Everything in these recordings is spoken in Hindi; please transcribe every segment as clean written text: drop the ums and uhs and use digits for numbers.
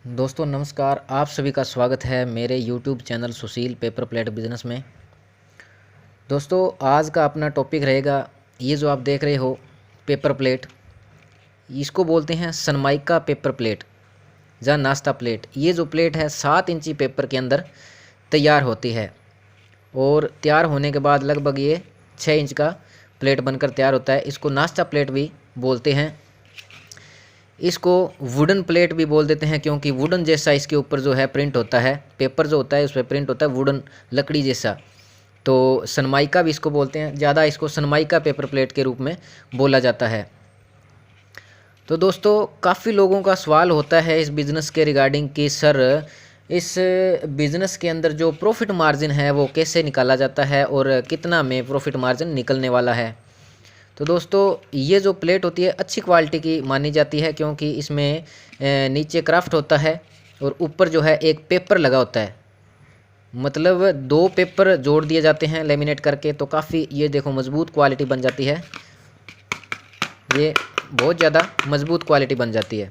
दोस्तों नमस्कार, आप सभी का स्वागत है मेरे YouTube चैनल सुशील पेपर प्लेट बिज़नेस में। दोस्तों आज का अपना टॉपिक रहेगा, ये जो आप देख रहे हो पेपर प्लेट, इसको बोलते हैं सनमाइका पेपर प्लेट या नाश्ता प्लेट। ये जो प्लेट है 7 इंची पेपर के अंदर तैयार होती है और तैयार होने के बाद लगभग ये 6 इंच का प्लेट बनकर तैयार होता है। इसको नाश्ता प्लेट भी बोलते हैं। इसको वुडन प्लेट भी बोल देते हैं क्योंकि वुडन जैसा इसके ऊपर जो है प्रिंट होता है, पेपर जो होता है उस पर प्रिंट होता है वुडन लकड़ी जैसा। तो सनमाइका भी इसको बोलते हैं, ज़्यादा इसको सनमाइका पेपर प्लेट के रूप में बोला जाता है। तो दोस्तों काफ़ी लोगों का सवाल होता है इस बिज़नेस के रिगार्डिंग कि सर इस बिज़नेस के अंदर जो प्रॉफिट मार्जिन है वो कैसे निकाला जाता है और कितना में प्रॉफिट मार्जिन निकलने वाला है। तो दोस्तों ये जो प्लेट होती है अच्छी क्वालिटी की मानी जाती है क्योंकि इसमें नीचे क्राफ्ट होता है और ऊपर जो है एक पेपर लगा होता है, मतलब 2 पेपर जोड़ दिए जाते हैं लेमिनेट करके। तो काफ़ी ये देखो मज़बूत क्वालिटी बन जाती है, ये बहुत ज़्यादा मज़बूत क्वालिटी बन जाती है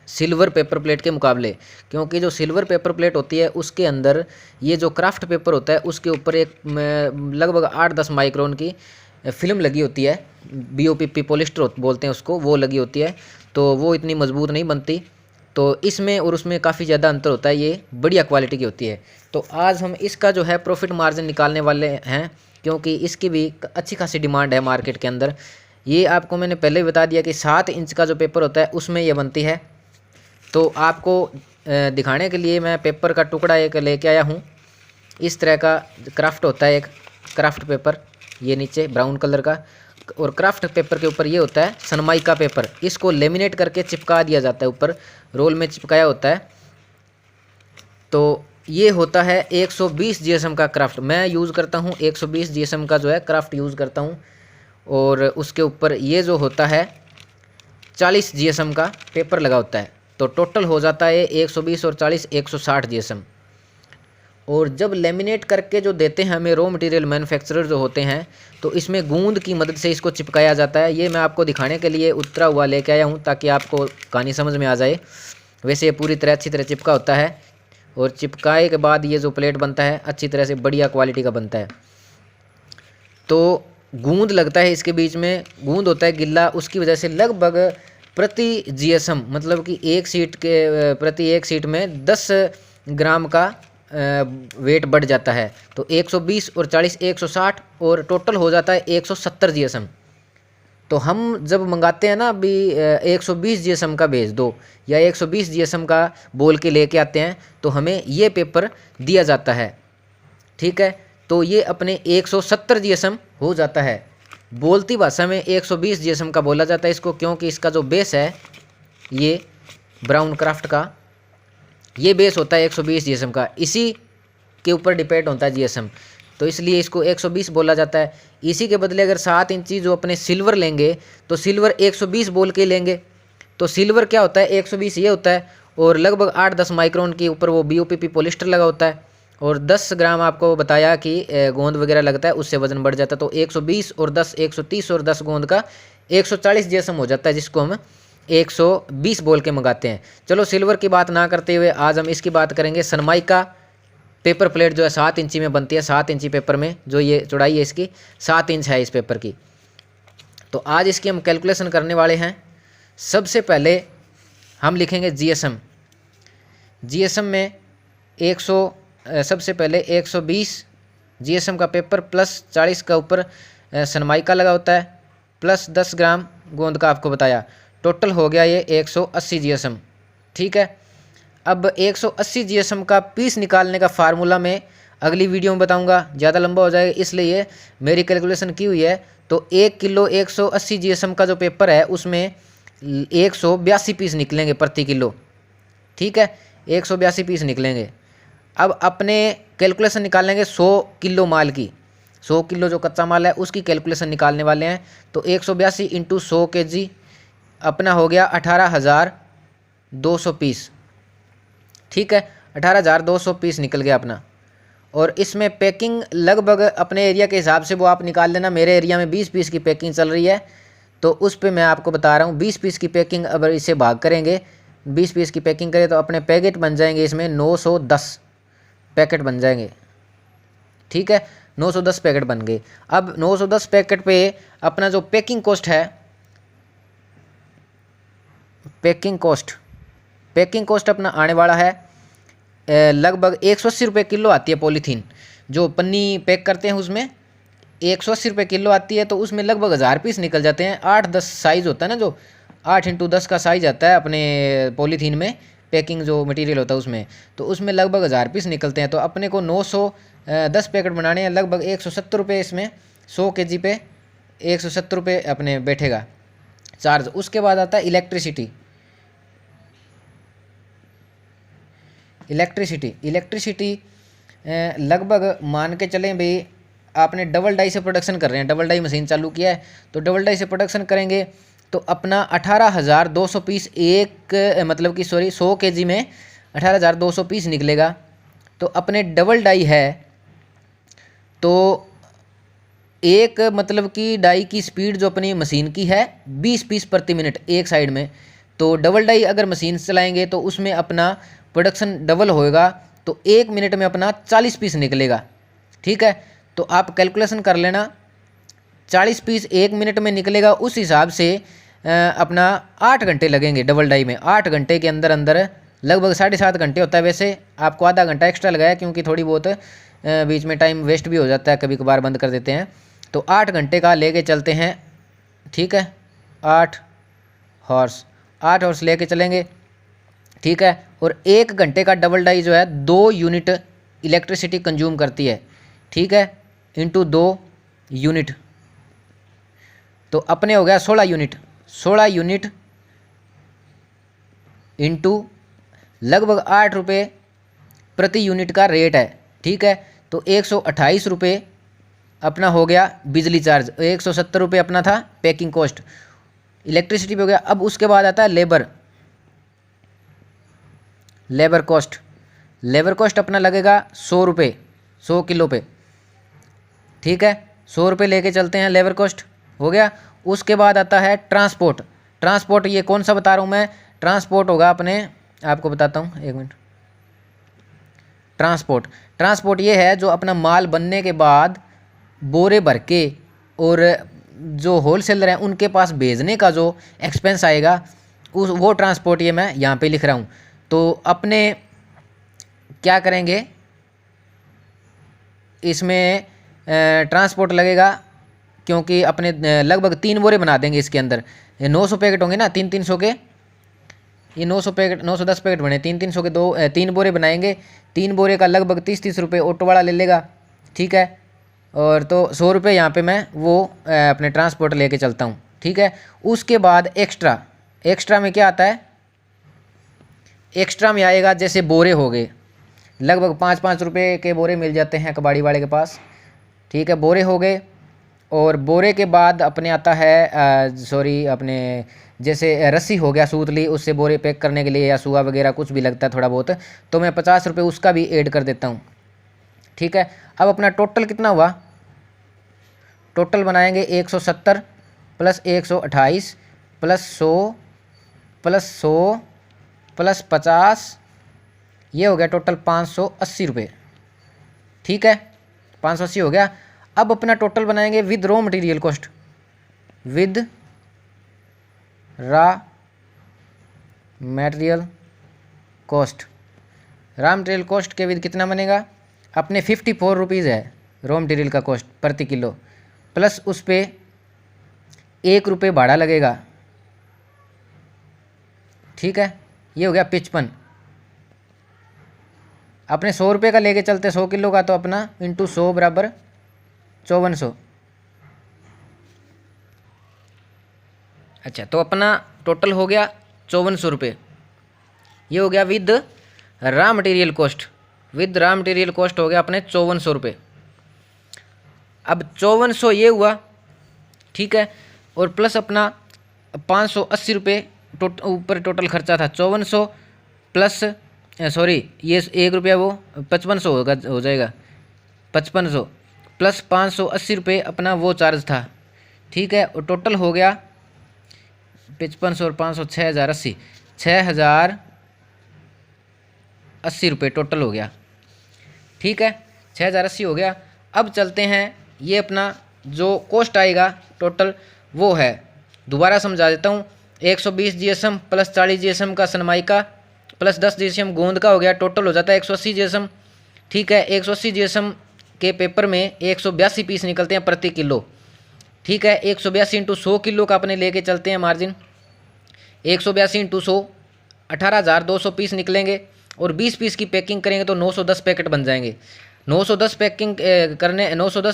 सिल्वर पेपर प्लेट के मुकाबले। क्योंकि जो सिल्वर पेपर प्लेट होती है उसके अंदर ये जो क्राफ्ट पेपर होता है उसके ऊपर एक लगभग 8-10 माइक्रोन की फिल्म लगी होती है, BOPP पॉलिस्टर बोलते हैं उसको, वो लगी होती है। तो वो इतनी मज़बूत नहीं बनती। तो इसमें और उसमें काफ़ी ज़्यादा अंतर होता है, ये बढ़िया क्वालिटी की होती है। तो आज हम इसका जो है प्रॉफिट मार्जिन निकालने वाले हैं क्योंकि इसकी भी अच्छी खासी डिमांड है मार्केट के अंदर। ये आपको मैंने पहले ही बता दिया कि 7 इंच का जो पेपर होता है उसमें ये बनती है। तो आपको दिखाने के लिए मैं पेपर का टुकड़ा एक लेके आया हूँ। इस तरह का क्राफ्ट होता है, एक क्राफ्ट पेपर, ये नीचे ब्राउन कलर का, और क्राफ्ट पेपर के ऊपर ये होता है सनमाइका पेपर। इसको लेमिनेट करके चिपका दिया जाता है, ऊपर रोल में चिपकाया होता है। तो ये होता है 120 GSM का क्राफ्ट। मैं यूज़ करता हूँ 120 GSM का जो है क्राफ्ट यूज़ करता हूँ। और उसके ऊपर ये जो होता है 40 GSM का पेपर लगा होता है। तो टोटल हो जाता है 120 और 40 160 GSM। और जब लेमिनेट करके जो देते हैं हमें रॉ मटेरियल मैन्युफैक्चरर जो होते हैं, तो इसमें गूंद की मदद से इसको चिपकाया जाता है। ये मैं आपको दिखाने के लिए उतरा हुआ लेके आया हूँ ताकि आपको कहानी समझ में आ जाए। वैसे ये पूरी तरह अच्छी तरह चिपका होता है और चिपकाए के बाद ये जो प्लेट बनता है अच्छी तरह से बढ़िया क्वालिटी का बनता है। तो गूंद लगता है इसके बीच में, गूंद होता है गिल्ला, उसकी वजह से लगभग प्रति GSM मतलब कि प्रति एक सीट में 10 ग्राम का वेट बढ़ जाता है। तो 120 और 40 160 और टोटल हो जाता है 170 GSM। तो हम जब मंगाते हैं ना अभी 120 GSM का भेज दो या 120 GSM का बोल के लेके आते हैं तो हमें ये पेपर दिया जाता है, ठीक है। तो ये अपने 170 GSM हो जाता है। बोलती भाषा में 120 GSM का बोला जाता है इसको, क्योंकि इसका जो बेस है ये ब्राउन क्राफ्ट का ये बेस होता है 120 GSM का, इसी के ऊपर डिपेंड होता है GSM। तो इसलिए इसको 120 बोला जाता है। इसी के बदले अगर 7 इंची जो अपने सिल्वर लेंगे तो सिल्वर 120 बोल के लेंगे। तो सिल्वर क्या होता है 120 ये होता है और लगभग 8-10 माइक्रोन के ऊपर वो BOPP पॉलिस्टर लगा होता है और 10 ग्राम आपको बताया कि गोंद वगैरह लगता है, उससे वजन बढ़ जाता है। तो 120 और 10 130 और 10 गोंद का 140 GSM हो जाता है, जिसको हम 120 बोल के मंगाते हैं। चलो सिल्वर की बात ना करते हुए आज हम इसकी बात करेंगे सनमाइका पेपर प्लेट जो है 7 इंची में बनती है। 7 इंची पेपर में जो ये चौड़ाई है इसकी 7 इंच है इस पेपर की। तो आज इसकी हम कैलकुलेशन करने वाले हैं। सबसे पहले हम लिखेंगे GSM में 100 सबसे पहले 120 GSM का पेपर प्लस 40 का ऊपर सनमाइका लगा होता है प्लस 10 ग्राम गोंद का आपको बताया, टोटल हो गया ये 180 GSM, ठीक है। अब 180 GSM का पीस निकालने का फार्मूला मैं अगली वीडियो में बताऊंगा, ज़्यादा लंबा हो जाएगा इसलिए मेरी कैलकुलेशन की हुई है। तो 1 किलो 180 GSM का जो पेपर है उसमें 182 पीस निकलेंगे प्रति किलो, ठीक है, 182 पीस निकलेंगे। अब अपने कैलकुलेशन निकालेंगे 100 किलो माल की, 100 किलो जो कच्चा माल है उसकी कैलकुलेशन निकालने वाले हैं। तो 182 इंटू 100 kg अपना हो गया 18,200 पीस, ठीक है, 18,200 पीस निकल गया अपना। और इसमें पैकिंग लगभग अपने एरिया के हिसाब से वो आप निकाल लेना। मेरे एरिया में 20 पीस की पैकिंग चल रही है तो उस पे मैं आपको बता रहा हूँ 20 पीस की पैकिंग। अब इसे भाग करेंगे 20 पीस की पैकिंग करें तो अपने पैकेट बन जाएंगे इसमें 910 पैकेट बन जाएंगे। ठीक है, 910 पैकेट बन गए। अब 910 पैकेट पे अपना जो पैकिंग कॉस्ट है, पैकिंग कॉस्ट अपना आने वाला है लगभग 180 रुपये किलो आती है। पॉलीथीन जो पन्नी पैक करते हैं उसमें 180 रुपये किलो आती है, तो उसमें लगभग 1000 पीस निकल जाते हैं। 8-10 साइज़ होता है ना, जो 8x10 का साइज़ आता है अपने पॉलीथीन में, पैकिंग जो मटेरियल होता है उसमें, तो उसमें लगभग 1000 पीस निकलते हैं। तो अपने को 910 पैकेट बनाने हैं, लगभग 170 रुपये इसमें 100 kg पे 170 रुपये अपने बैठेगा चार्ज। उसके बाद आता है इलेक्ट्रिसिटी लगभग मान के चलें भाई, आपने डबल डाई से प्रोडक्शन कर रहे हैं, डबल डाई मशीन चालू किया है, तो डबल डाई से प्रोडक्शन करेंगे तो अपना 18,200 पीस मतलब कि 100 kg में 18,200 पीस निकलेगा। तो अपने डबल डाई है तो एक मतलब कि डाई की स्पीड जो अपनी मशीन की है 20 पीस प्रति मिनट एक साइड में। तो डबल डाई अगर मशीन चलाएंगे तो उसमें अपना प्रोडक्शन डबल होएगा, तो 1 मिनट में अपना 40 पीस निकलेगा। ठीक है, तो आप कैलकुलेशन कर लेना, 40 पीस 1 मिनट में निकलेगा। उस हिसाब से अपना 8 घंटे लगेंगे डबल डाई में। 8 घंटे के अंदर अंदर लगभग 7.5 घंटे होता है। वैसे आपको आधा घंटा एक्स्ट्रा लगाया क्योंकि थोड़ी बहुत बीच में टाइम वेस्ट भी हो जाता है, कभी कभार बंद कर देते हैं। तो 8 घंटे का लेके चलते हैं। ठीक है, 8 हॉर्स लेके चलेंगे। ठीक है, और 1 घंटे का डबल डाई जो है 2 यूनिट इलेक्ट्रिसिटी कंज्यूम करती है। ठीक है, इंटू 2 यूनिट, तो अपने हो गया 16 यूनिट इंटू लगभग 8 रुपये प्रति यूनिट का रेट है। ठीक है, तो 128 रुपये अपना हो गया बिजली चार्ज, 170 रुपये अपना था पैकिंग कॉस्ट, इलेक्ट्रिसिटी पे हो गया। अब उसके बाद आता है लेबर कॉस्ट अपना लगेगा 100 रुपये 100 किलो पे। ठीक है, 100 रुपये लेके चलते हैं, लेबर कॉस्ट हो गया। उसके बाद आता है ट्रांसपोर्ट ये कौन सा बता रहा हूँ मैं, ट्रांसपोर्ट होगा अपने, आपको बताता हूँ 1 मिनट। ट्रांसपोर्ट ये है जो अपना माल बनने के बाद बोरे भर के और जो होलसेलर हैं उनके पास भेजने का जो एक्सपेंस आएगा वो ट्रांसपोर्ट ये मैं यहाँ पे लिख रहा हूँ। तो अपने क्या करेंगे, इसमें ट्रांसपोर्ट लगेगा क्योंकि अपने लगभग 3 बोरे बना देंगे इसके अंदर। 900 पैकेट होंगे ना, 300 के, ये 910 पैकेट बने, 300 के 3 बोरे बनाएंगे। 3 बोरे का लगभग 30 रुपये ऑटो वाला ले लेगा। ठीक है, और तो 100 रुपये यहाँ पे मैं वो अपने ट्रांसपोर्ट लेके चलता हूँ। ठीक है, उसके बाद एक्स्ट्रा में क्या आता है, एक्स्ट्रा में आएगा जैसे बोरे हो गए, लगभग 5-5 रुपये के बोरे मिल जाते हैं कबाड़ी वाले के पास। ठीक है, बोरे हो गए। और बोरे के बाद अपने आता है अपने जैसे रस्सी हो गया, सूतली, उससे बोरे पैक करने के लिए या सुआ वगैरह कुछ भी लगता है थोड़ा बहुत, तो मैं 50 रुपये उसका भी ऐड कर देता हूँ। ठीक है, अब अपना टोटल कितना हुआ, टोटल बनाएंगे 170 प्लस 128 प्लस 100 प्लस 50, ये हो गया टोटल 580 रुपये। ठीक है, 580 हो गया। अब अपना टोटल बनाएंगे with raw material cost, with raw material cost के विद कितना बनेगा, अपने 54 रुपीज़ है रॉ मटेरियल का कॉस्ट प्रति किलो, प्लस उस पर 1 रुपये भाड़ा लगेगा। ठीक है, ये हो गया 55। अपने 100 रुपये का लेके चलते 100 किलो का, तो अपना इंटू 100 बराबर 5400। अच्छा, तो अपना टोटल हो गया 5400 रुपये। ये हो गया विद रॉ मटेरियल कॉस्ट, हो गया अपने 5400 रुपये। अब 5400 ये हुआ। ठीक है, और प्लस अपना 580 रुपये ऊपर टोटल खर्चा था। 5400 प्लस ये 1 रुपया वो 5500 हो जाएगा। 5500 प्लस 580 रुपये अपना वो चार्ज था। ठीक है, और टोटल हो गया 5500 और 500 6080। 6,080 रुपये टोटल हो गया। ठीक है, 6,080 हो गया। अब चलते हैं, ये अपना जो कॉस्ट आएगा टोटल वो है, दोबारा समझा देता हूँ, 120 GSM प्लस 40 GSM का सनमाइका प्लस 10 GSM गोंद का हो गया, टोटल हो जाता है 180 GSM। ठीक है, 180 GSM के पेपर में 182 पीस निकलते हैं प्रति किलो। ठीक है, 182 इंटू 100 किलो का अपने लेके चलते हैं मार्जिन, 182 इंटू 100 18,200 पीस निकलेंगे, और 20 पीस की पैकिंग करेंगे तो 910 पैकेट बन जाएंगे। 910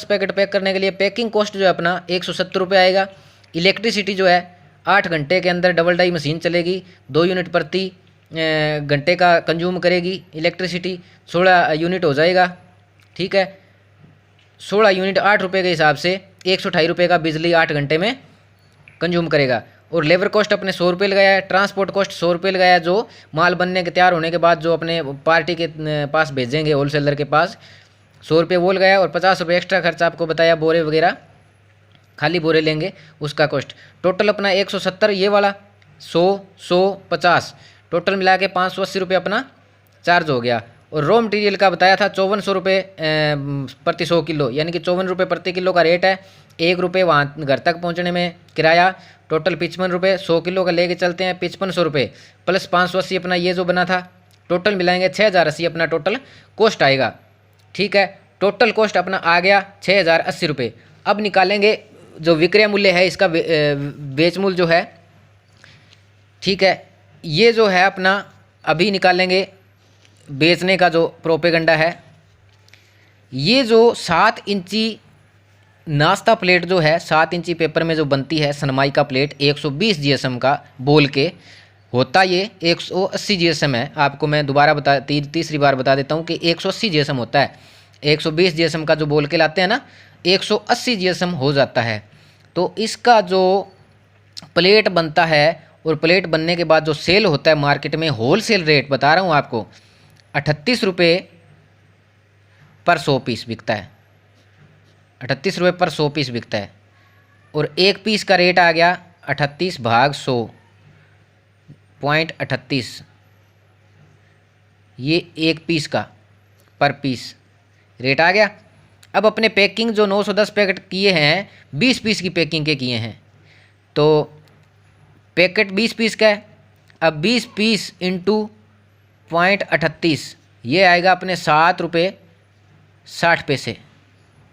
पैकेट पैक करने के लिए पैकिंग कॉस्ट जो है अपना 170 रुपये आएगा। इलेक्ट्रिसिटी जो है 8 घंटे के अंदर डबल डाई मशीन चलेगी, 2 यूनिट प्रति घंटे का कंज्यूम करेगी इलेक्ट्रिसिटी, 16 यूनिट हो जाएगा। ठीक है, 16 यूनिट 8 रुपये के हिसाब से 128 रुपये का बिजली 8 घंटे में कंज्यूम करेगा। और लेबर कॉस्ट अपने 100 रुपये लगाया है, ट्रांसपोर्ट कॉस्ट 100 रुपये लगाया है, जो माल बनने के तैयार होने के बाद जो अपने पार्टी के पास भेजेंगे होलसेलर के पास 100 रुपये वो लगाया, और 50 रुपये एक्स्ट्रा खर्चा आपको बताया, बोरे वगैरह खाली बोरे लेंगे उसका कॉस्ट। टोटल अपना 170 ये वाला, 100 टोटल मिला के 580 रुपये अपना चार्ज हो गया। और रॉ मटेरियल का बताया था 5400 रुपये प्रति 100 किलो, यानी कि 54 रुपये प्रति किलो का रेट है। 1 रुपये वहाँ घर तक पहुँचने में किराया, टोटल 55 रुपये, 100 किलो का लेके चलते हैं 5500 रुपये प्लस 580 अपना ये जो बना था, टोटल मिलाएंगे 6,080 अपना टोटल कॉस्ट आएगा। ठीक है, टोटल कॉस्ट अपना आ गया 6,080 रुपये। अब निकालेंगे जो विक्रय मूल्य है इसका, बेच मूल्य जो है। ठीक है, ये जो है अपना अभी निकालेंगे बेचने का जो प्रोपेगंडा है। ये जो 7 इंची नाश्ता प्लेट जो है 7 इंची पेपर में जो बनती है सनमाइका प्लेट 120 GSM का बोल के, होता ये 180 GSM है। आपको मैं दोबारा तीसरी बार बता देता हूँ कि 180 GSM होता है। 120 GSM का जो बोल के लाते हैं ना, 180 GSM हो जाता है। तो इसका जो प्लेट बनता है, और प्लेट बनने के बाद जो सेल होता है मार्केट में, होल सेल रेट बता रहा हूँ आपको, 38 रुपये पर 100 पीस बिकता है। 38 रुपये पर 100 पीस बिकता है। और एक पीस का रेट आ गया 38 भाग 100.38, ये एक पीस का पर पीस रेट आ गया। अब अपने पैकिंग जो 910 पैकेट किए हैं 20 पीस की पैकिंग के किए हैं, तो पैकेट 20 पीस का है। अब 20 पीस इंटू 0.38 ये आएगा अपने 7 रुपये 60 पैसे।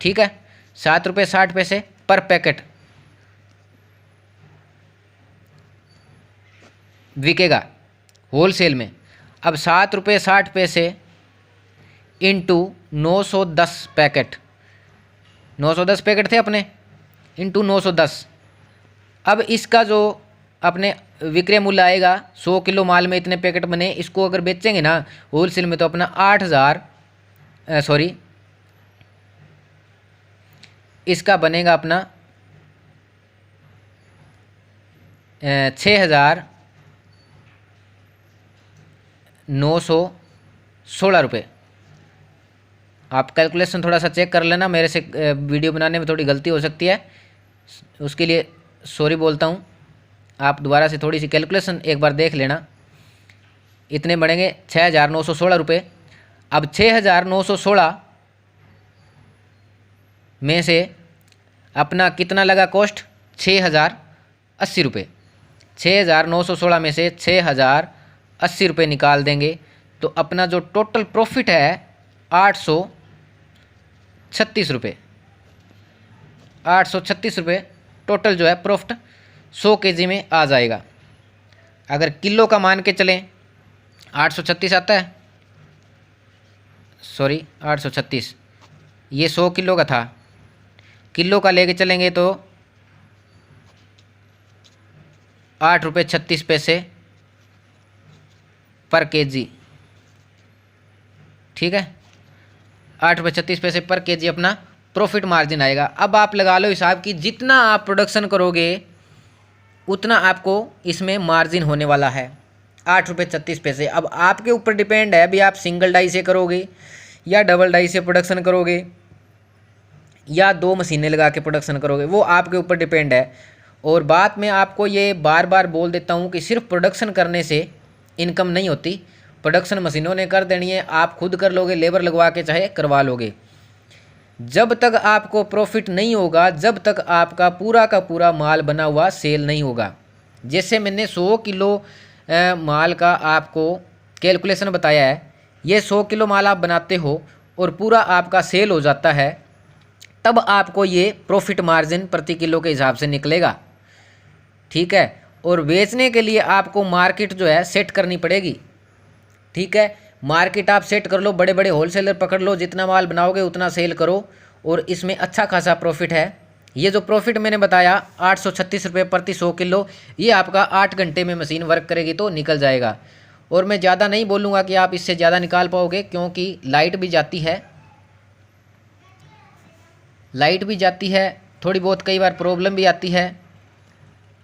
ठीक है, 7 रुपये 60 पैसे पर पैकेट बिकेगा होल सेल में। अब 7 रुपये 60 पैसे इंटू 910 पैकेट, 910 पैकेट थे अपने, इंटू 910। अब इसका जो अपने विक्रय मूल्य आएगा 100 किलो माल में इतने पैकेट बने, इसको अगर बेचेंगे ना होल सेल में तो अपना 8,000 इसका बनेगा अपना 6,916 रुपये। आप कैलकुलेशन थोड़ा सा चेक कर लेना, मेरे से वीडियो बनाने में थोड़ी गलती हो सकती है, उसके लिए सॉरी बोलता हूँ। आप दोबारा से थोड़ी सी कैलकुलेशन एक बार देख लेना। इतने बढ़ेंगे 6,916 रुपये। अब 6,916 में से अपना कितना लगा कॉस्ट, 6,080 रुपये। 6,916 में से 6,080 रुपये निकाल देंगे तो अपना जो टोटल प्रॉफिट है 836 रुपये। 836 रुपये टोटल जो है प्रॉफिट 100 kg में आ जाएगा। अगर किलो का मान के चलें 836 आता है, सॉरी 836, ये 100 किलो का था, किलो का लेके चलेंगे तो 8 रुपये 36 पैसे पर केजी। ठीक है, 8 रुपये 36 पैसे पर केजी अपना प्रॉफिट मार्जिन आएगा। अब आप लगा लो हिसाब कि जितना आप प्रोडक्शन करोगे उतना आपको इसमें मार्जिन होने वाला है, 8 रुपये 36 पैसे। अब आपके ऊपर डिपेंड है भी आप सिंगल डाई से करोगे या डबल डाई से प्रोडक्शन करोगे या 2 मशीनें लगा के प्रोडक्शन करोगे, वो आपके ऊपर डिपेंड है। और बात मैं आपको ये बार बार बोल देता हूँ कि सिर्फ प्रोडक्शन करने से इनकम नहीं होती, प्रोडक्शन मशीनों ने कर देनी है, आप खुद कर लोगे, लेबर लगवा के चाहे करवा लोगे। जब तक आपको प्रॉफिट नहीं होगा, जब तक आपका पूरा का पूरा माल बना हुआ सेल नहीं होगा। जैसे मैंने 100 किलो माल का आपको कैलकुलेशन बताया है, ये 100 किलो माल आप बनाते हो और पूरा आपका सेल हो जाता है, तब आपको ये प्रॉफिट मार्जिन प्रति किलो के हिसाब से निकलेगा, ठीक है। और बेचने के लिए आपको मार्केट जो है सेट करनी पड़ेगी, ठीक है। मार्केट आप सेट कर लो, बड़े बड़े होलसेलर पकड़ लो, जितना माल बनाओगे उतना सेल करो और इसमें अच्छा खासा प्रॉफिट है। ये जो प्रॉफिट मैंने बताया 836 रुपये प्रति 100 किलो, ये आपका 8 घंटे में मशीन वर्क करेगी तो निकल जाएगा। और मैं ज़्यादा नहीं बोलूँगा कि आप इससे ज़्यादा निकाल पाओगे, क्योंकि लाइट भी जाती है, थोड़ी बहुत कई बार प्रॉब्लम भी आती है।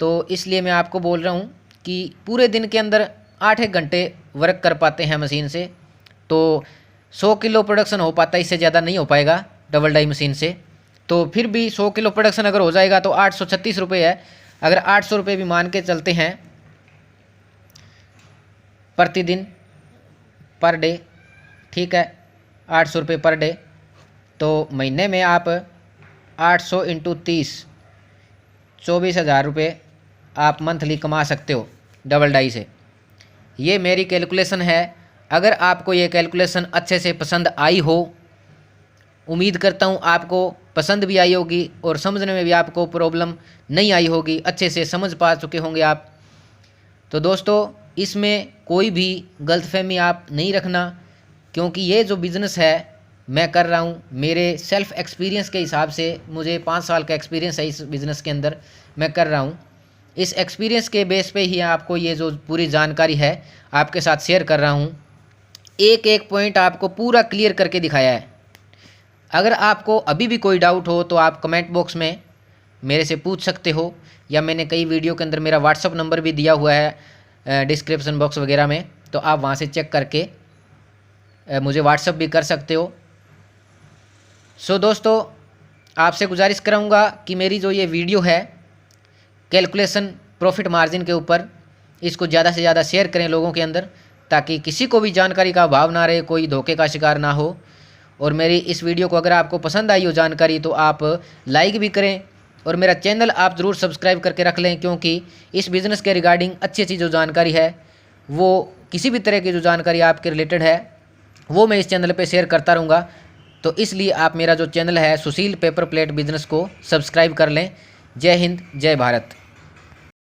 तो इसलिए मैं आपको बोल रहा हूँ कि पूरे दिन के अंदर 8-1 घंटे वर्क कर पाते हैं मशीन से तो 100 किलो प्रोडक्शन हो पाता है, इससे ज़्यादा नहीं हो पाएगा डबल डाई मशीन से। तो फिर भी 100 किलो प्रोडक्शन अगर हो जाएगा तो 836 रुपये है। अगर 800 रुपये भी मान के चलते हैं प्रतिदिन पर डे, ठीक है, 800 रुपये पर डे, तो महीने में आप 800 × 30 24,000 रुपये आप मंथली कमा सकते हो डबल डाई से। ये मेरी कैलकुलेशन है। अगर आपको ये कैलकुलेशन अच्छे से पसंद आई हो, उम्मीद करता हूँ आपको पसंद भी आई होगी और समझने में भी आपको प्रॉब्लम नहीं आई होगी, अच्छे से समझ पा चुके होंगे आप। तो दोस्तों, इसमें कोई भी गलतफहमी आप नहीं रखना, क्योंकि ये जो बिज़नेस है मैं कर रहा हूँ मेरे सेल्फ एक्सपीरियंस के हिसाब से। मुझे 5 साल का एक्सपीरियंस है इस बिज़नेस के अंदर, मैं कर रहा हूँ। इस एक्सपीरियंस के बेस पे ही आपको ये जो पूरी जानकारी है आपके साथ शेयर कर रहा हूँ। एक एक पॉइंट आपको पूरा क्लियर करके दिखाया है। अगर आपको अभी भी कोई डाउट हो तो आप कमेंट बॉक्स में मेरे से पूछ सकते हो, या मैंने कई वीडियो के अंदर मेरा व्हाट्सअप नंबर भी दिया हुआ है डिस्क्रिप्शन बॉक्स वगैरह में, तो आप वहाँ से चेक करके मुझे व्हाट्सअप भी कर सकते हो। सो दोस्तों, आपसे गुजारिश कराऊंगा कि मेरी जो ये वीडियो है कैलकुलेशन प्रॉफिट मार्जिन के ऊपर, इसको ज़्यादा से ज़्यादा शेयर करें लोगों के अंदर, ताकि किसी को भी जानकारी का अभाव ना रहे, कोई धोखे का शिकार ना हो। और मेरी इस वीडियो को अगर आपको पसंद आई हो जानकारी तो आप लाइक भी करें और मेरा चैनल आप ज़रूर सब्सक्राइब करके रख लें, क्योंकि इस बिज़नेस के रिगार्डिंग अच्छी अच्छी जो जानकारी है, वो किसी भी तरह की जो जानकारी आपके रिलेटेड है वो मैं इस चैनल पे शेयर करता रहूँगा। तो इसलिए आप मेरा जो चैनल है सुशील पेपर प्लेट बिज़नेस को सब्सक्राइब कर लें। जय हिंद, जय भारत।